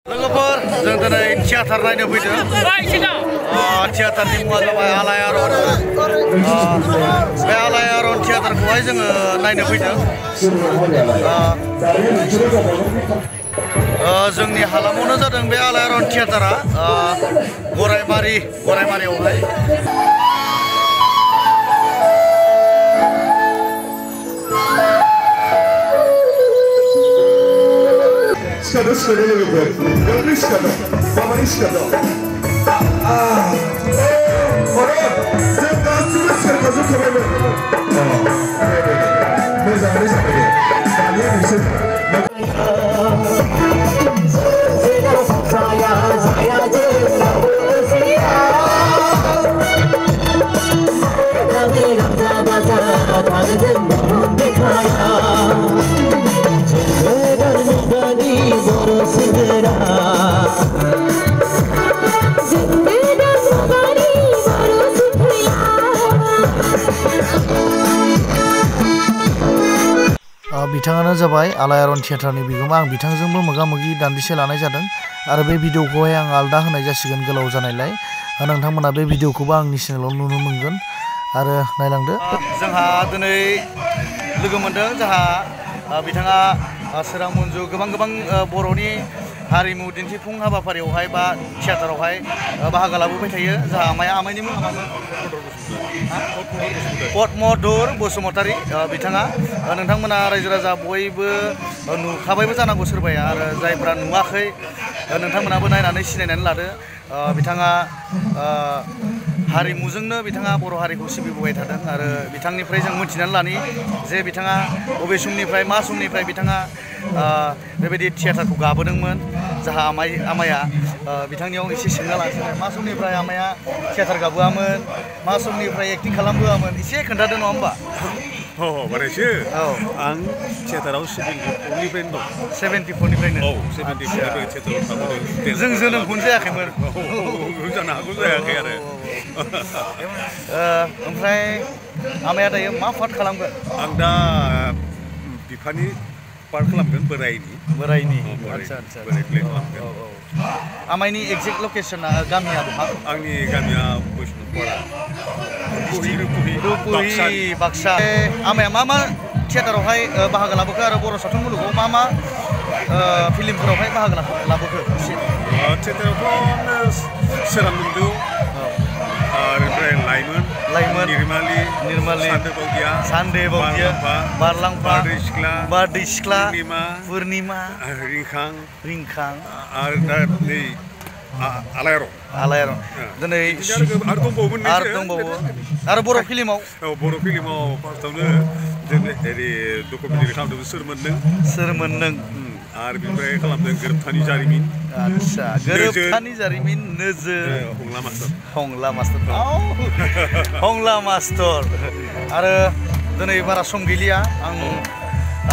लोगोफोर जों दिनै थियाटार नायनो फैदों। थियाटारनि मुङा जाबाय आलायारन। बे आलायारन थियाटारखौहाय जोङो नायनो फैदों। जोंनि हालामावनो जादों बे आलायारन थियाटारा गरायमारियावहाय। Skada logofer. Jag blir skada. Vad man är skada. Orhan, sen dansını sermazı kabul et. Ne zaman? Saniye misin? बिथाङानो जाबाय आलायारन थियाटारनि बिगोमा। आं बिथांजोंबो मोगा-मोगि दान्दिसे लानाय जादों आरो बे भिडिअखौहाय आं आलदा होनाय जासिगोन गोलाव जानायलाय। नोंथांमोना बे भिडिअखौबो आंनि चेनेलाव नुनो मोनगोन आरो नायलांदो। जोंहा दिनै लोगो मोनदों जोंहा बिथाङा सोरां मन्जु गोबां बर'नि हारिमु दिन्थिफुं हाबाफारियावहाय बा थियाटारावहाय बाहागो लाबोबाय थायो। जोंहा आमायनि मुङा मामोन? पद्मधर बसुमतारी बिथाङा। नोंथांमोना रायजो राजा बयबो नुखाबायबो जानांगौ सोरबाया, आरो जायफ्रा नुवाखै नोंथांमोनाबो नायनानै सिनायनानै लादो। बिथाङा हारिमुजोंनो बिथाङा बर' हारिखौ सिबिबोबाय थादों आरो बिथांनिफ्राय जों मिथिनानै लानि जे बिथाङा बबे समनिफ्राय मा समनिफ्राय बिथाङा बेबायदि थियाटारखौ गाबोदोंमोन। जाहा आमाया बिथांनियाव एसे सोंना लानोसै, मा समनिफ्राय आमाया थियाटार गाबोआमोन, मा समनिफ्राय एक्टिं खालामबोआमोन, एसे खोन्थादो नङा होमबा? बारायसो आं थियाटाराव 74निफ्रायनो दं। 74निफ्रायनो? औ, 74निफ्राय थियाटाराव थाबोदों। जों जोनोमखौनो जायाखैमोन। जानो हागौ जायाखै आरो। ओमफ्राय आमाया दायो मा पार्ट खालामगोन? आं दा बिफानि पार्ट खालामगोन, बोरायनि। आदसा बोराय प्ले खालामगोन। आमायनि एक्जेक्ट लकेसना गामिया बहा? आंनि गामिया बैष्णबपारा, रुपहि, बाक्सा। आमाया मा थियाटारावहाय बाहागो लाबोखो आरो बर' सावथुन मुलुगाव मा फिल्मफोरावहाय बाहागो लाबोखो? थियाटारावथ' सोरां मन्जु, ओमफ्राय लाइमोन, निर्माली, सान्दे बावदिया, बारलांफा, बारदै सिख्ला, पुर्निमा, रिंखां आरो दा नै आलायारन। दिनै आरो दंबावो आरो बर' फिल्माव फार्स्टआवनो जों डकुमेन्टारि खालामदोंमोन सोर मोनदों आरो बेनिफ्राय खालामदों गोरोबथानि जारिमिन। आदसा, गोरोबथानि जारिमिन, नोजोर, हंला मास्टर। आरो दिनै बारा सम गैलिया, आं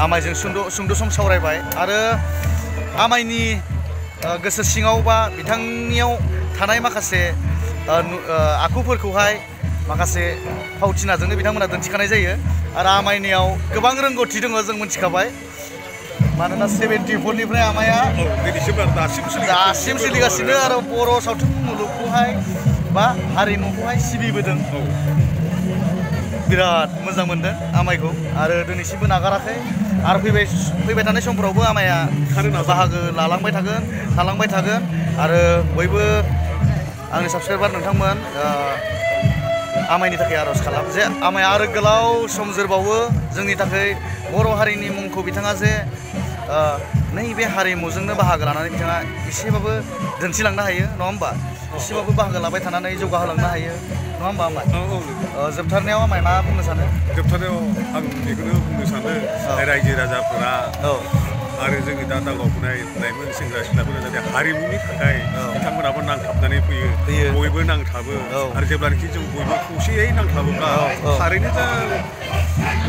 आमायजों सुंद' सम सावरायबाय आरो आमायनि गोसो सिङाव बा बिथांनियाव थानाय माखासे आखुफोरखौहाय माखासे फावथिनाजोंनो बिथांमोना दिन्थिखानाय जायो आरो आमायनियाव गोबां रोंगौथि दङ जों मिथिखाबाय। मानोना 74निफ्राय आमाया दासिम सोलिगासिनो आरो बर' सावथुन मुलुगखौहाय बा हारिमुखौहाय सिबिबोदों। बिराद मोजां मोनदों आमायखौ आरो दिनैसिमबो नागाराखै आरो फैबाय थानाय समफोरावबो आमाया बाहागो लालांबाय थागोन आरो बयबो आंनि साबसक्राइबार नोंथांमोन आमायनि थाखाय आर'ज खालाम जे आमाया आरो गोलाव सम जोरबावो, जोंनि थाखाय बर' हारिनि मुंखौ बिथाङा जे नैबे हारिमुजोंनो बाहागो लानानै बिथाङा एसेबाबो दिन्थिलांनो हायो, नङा होमबा? एसेबाबो बाहागो लाबाय थानानै जौगाहोलांनो हायो, नङा होमबा आमाय? जोबथारनायाव आमाय मा बुंनो सानो? जोबथारनायाव आं बेखौनो बुंनो सानो, रायजो राजाफोरा आरो जोंनि दा दावगाफुनाय लाइमोन सेंग्रा सिख्लाफोरा जाहाथे हारिमुनि थाखाय बिथांमोनाबो नांथाबनानै फैयो, बयबो नांथाबो आरो जेब्लानाखि जों बयबो खौसेयै नांथाबोब्ला थारैनो दा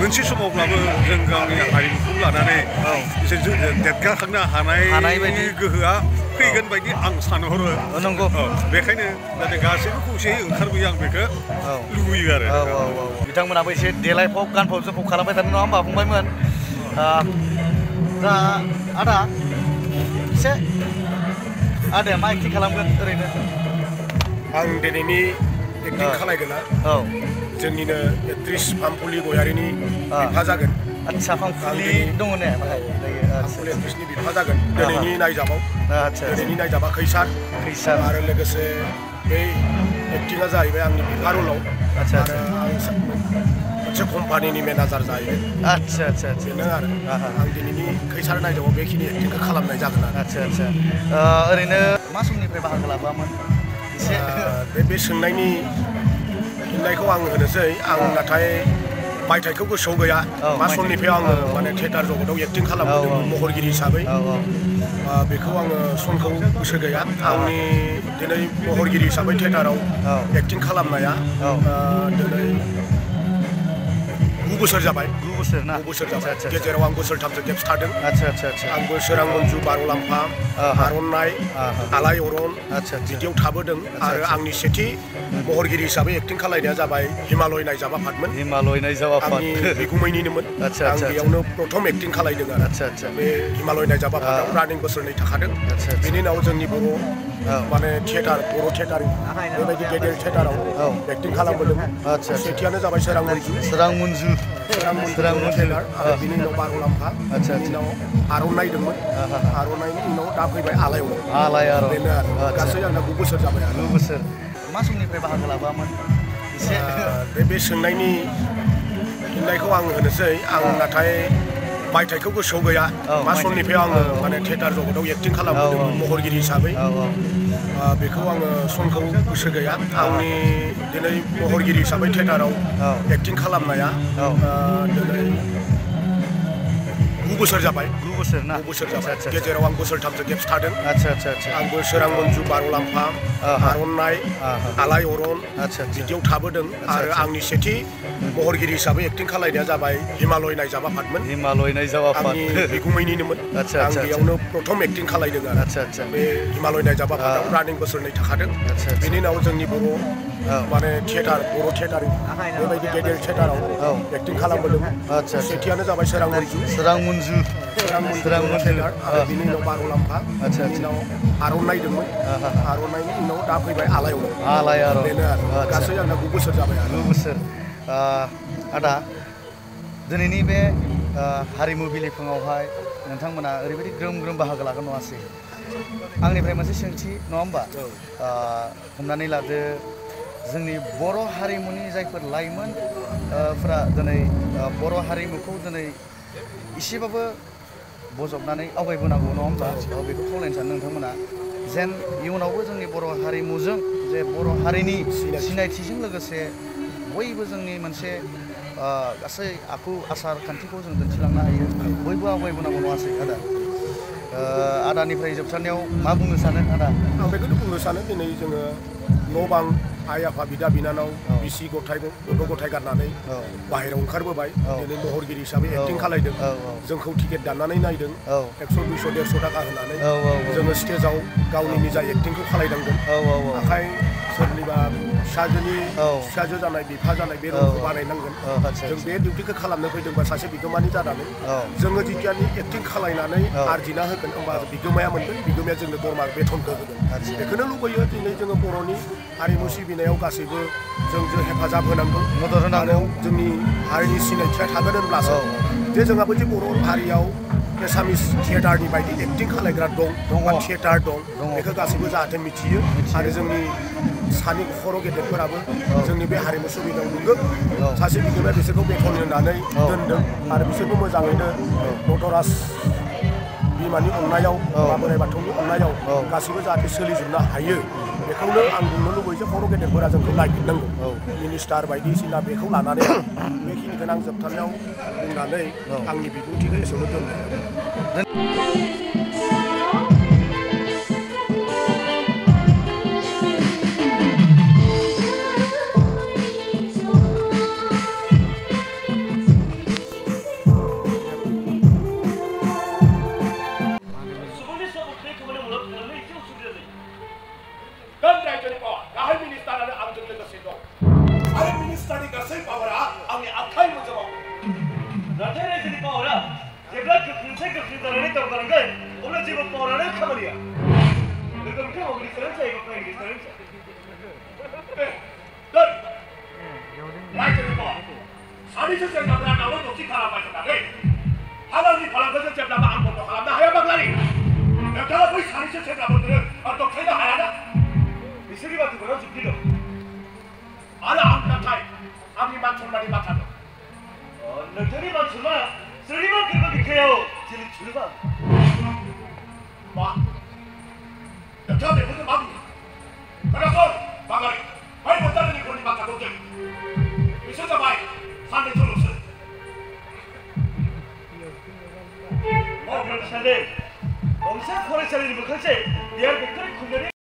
मोनसे समावब्लाबो जों गावनि हारिमुखौ लानानै एसे देरगाखांनो हानाय बायदि गोहोआ फैगोन बायदि आं सानहरो। नंगौ। बेखायनो जाहाथे गासैबो खौसेयै ओंखारबोयो, आं बेखौ लुबैयो आरो। बिथांमोनाबो एसे देलायफब गानफब जोमफब खालामबाय थादों, नङा होमबा फंबायमोन? दा आदा एसे आदाया मा एक्टिं खालामगोन ओरैनो आं दिनैनि एक्टिं खालायगोना जोंनिनो एक्ट्रिस फामफुलि गयारिनि बिफा जागोन आदसा फामफुलि दङ ने बाहाय फामफुलि एक्ट्रिसनि बिफा जागोन दिनैनि नायजाबाव आदसा दिनैनि नायजाबा खैसार आरो लोगोसे बे एक्टिंआ जाहैबाय आंनि बिफा रलाव आदसा आरो आं मोनसे कम्पानिनि मेनेजार जाहैगोन आदसा आदसा बेनो आरो आं दिनैनि खैसार नायजाबाव बेखिनि एक्टिंखौ खालामनाय जागोन आरो आदसा आदसा ओरैनो मा समनिफ्राय बाहागो लाबोआमोन एसे बे सोंनायनि फिननायखौ आं होनोसै आं नाथाय मायथाइखौ गोसोआव गैया मा समनिफ्राय आङो माने थियेटार जगताव एक्टिं खालामबोदोंमोन महरगिरि हिसाबै बेखौ आङो समखौ गोसो गैया आंनि दिनै महरगिरि हिसाबै थियेटाराव एक्टिं खालामनाया दिनै 9 बोसोर जाबाय 9 बोसोर ना 9 बोसोर जाबाय गेजेराव आं बोसोरथामसो गेप्स थादों आदसा आदसा आदसा आंबो सोरां मन्जु बार'लाम्फा आर'नाइ आलायअरन बिदियाव थाबोदों आरो आंनि सेथि महरगिरि हिसाबै एक्टिं खालायनाया जाबाय हिमालय नायजाबा फादमोन हिमालय नायजाबा फाद आंनि बिगुमैनिनोमोन आं बेयावनो प्रथम एक्टिं खालायदों आरो बे हिमालय नायजाबा फादाव रानिं बोसोरनै थाखादों बेनि उनाव जोंनि बर' माने थियेटार बर' थियेटार बेबायदि गेदेर थियेटाराव एक्टिं खालामबोदों सेथियानो जाबाय सोरां मन्जु थियेटार आरो बिनि उनाव बार'लाम्फा बिनि उनाव आर'नाइ दंमोन आर'नाइनि उनाव दा फैबाय आलायअरन बेनो आरो गासै आंना 9 बोसोर जाबाय आरो 9 बोसोर मा समनिफ्राय बाहागो लाबोआमोन एसे बे सोंनायनि फिननायखौ आं होनोसै आं नाथाय मायथाइखौ गोसोआव गैया मा समनिफ्राय आङो माने थियेटार जगताव एक्टिं खालामबोदोंमोन महरगिरि हिसाबै बेखौ आङो समखौ गोसो गैया आंनि दिनै महरगिरि हिसाबै थियेटाराव एक्टिं खालामनाया दिनै 9 बोसोर जाबाय 9 बोसोर ना 9 बोसोर जाबाय गेजेराव आं बोसोरथामसो गेप्स थादों आदसा आदसा आदसा आंबो सोरां मन्जु बार'लाम्फा आर'नाइ आलायअरन बिदियाव थाबोदों आरो आंनि सेथि महरगिरि हिसाबै एक्टिं खालायनाया जाबाय हिमालय नायजाबा फादमोन हिमालय नायजाबा फाद आंनि बिगुमैनिनोमोन आं बेयावनो प्रथम एक्टिं खालायदों आरो बे हिमालय नायजाबा फादाव रानिं बोसोरनै थाखादों बेनि उनाव जोंनि बर' माने थियेटार बर' थियेटार बेबायदि गेदेर थियेटाराव एक्टिं खालामबोदों सेथियानो जाबाय सोरां मन्जु थियेटार आरो बिनि उनाव बार'लाम्फा बिनि उनाव आर'नाइ दंमोन आर'नाइनि उनाव दा फैबाय आलायअरन बेनो आरो गासै आंना 9 बोसोर जाबाय आरो 9 बोसोर आदा दिनैनि बे हारिमु बिलिफाङावहाय नोंथांमोना ओरैबायदि ग्रोम ग्रोम बाहागो लागोन नङासै आंनिफ्राय मोनसे सोंथि नङा होमबा हमनानै लादो जोंनि बर' हारिमुनि जायफोर लाइमोनफोरा दिनै बर' हारिमुखौ दिनै एसेबाबो बजबनानै आवगायबोनांगौ नङा होमबा बेखौ खावलायनो सानो नोंथांमोना जेन इयुनावबो जोंनि बर' हारिमुजों जे बर' हारिनि सिनायथिजों लोगोसे बयबो जोंनि मोनसे गासै आखु आसार खान्थिखौ जों दिन्थिलांनो हायो बयबो आवगायबोनांगौ नङासै आदा आदानिफ्राय जोबथारनायाव मा बुंनो सानो आदा आं बेखौनो बुंनो सानो दिनै जोङो न' बां आइ आफा बिदा बिनानाव बिसि गथ' गथाय गारनानै बाहेरायाव ओंखारबोबाय दिनै महरगिरि हिसाबै एक्टिं खालायदों जोंखौ टिकेट दाननानै नायदों 100 200 150 थाखा होनानै जोङो स्टेजाव गावनि निजा एक्टिंखौ खालायनांगोन आखाय सोरनिबा फिसाजो जानाय बिफा जानाय बे रलखौ बानायनांगोन जों बे डिउटिखौ खालामनो फैदोंबा सासे बिगोमानि जानानै जोङो जितियानि एक्टिं खालायनानै आरजिना होगोन होमबा बिगोमाया मोनगोन बिगोमाया जोंनो दरमा बेथनखौ होगोन बेखौनो लुबैयो दिनै जोङो बर'नि हारिमु सिबिनायाव गासैबो जों हेफाजाब होनांगौ मदद होनांगौ जोंनि हारिनि सिनायथिया थागोन होनब्लासो जे जोंहाबो जे बर' हारियाव एसामिस थियेटारनि बायदि एक्टिं खालायग्रा दं थियेटार दं बेखौ गासैबो जाहाथे मिथियो आरो जोंनि सानि खर' गेदेरफोराबो जोंनि बे हारिमु सुबिदायाव नंगौ सासे बिगोमाया बिसोरखौ बेथन होनानै दोनदों आरो बिसोरबो मोजाङैनो नटराज बिमानि अननायाव बोराइ बाथौनि अननायाव गासैबो जाहाथे सोलिजोबनो हायो बेखौनो आं बुंनो लुबैयो जे बर' गेदेरफोरा जोंखौ नायगिरनांगौ मिनिस्टार बायदिसिना बेखौ लानानै बेखिनिखौनो आं जोबथारनायाव बुंनानै आंनि बिबुंथिखौ एसेयावनो दोनबाय जेब्ला गोख्रों जानानै दावगालांगोन अब्ला जेबो मावनानै खामानिया सानैसो सेंग्राफोरा दावराव दावसि खालामबाय थानानै हालालनि फालांगिखौ जेब्लाबो आं बन्द' खालामनो हाया बाग्लारि नोंथाङा बै सानैसो सेंग्राफोरखौनो दबथायनो हायाना बिसोरनि बाथ्राफोराव जुक्ति दं आरो आं नाथाय आंनि मान सन्माननि बाथ्रा दं नोंथांनि मान सन्माना सोरनिबा बिखायाव दिनै थुलुबा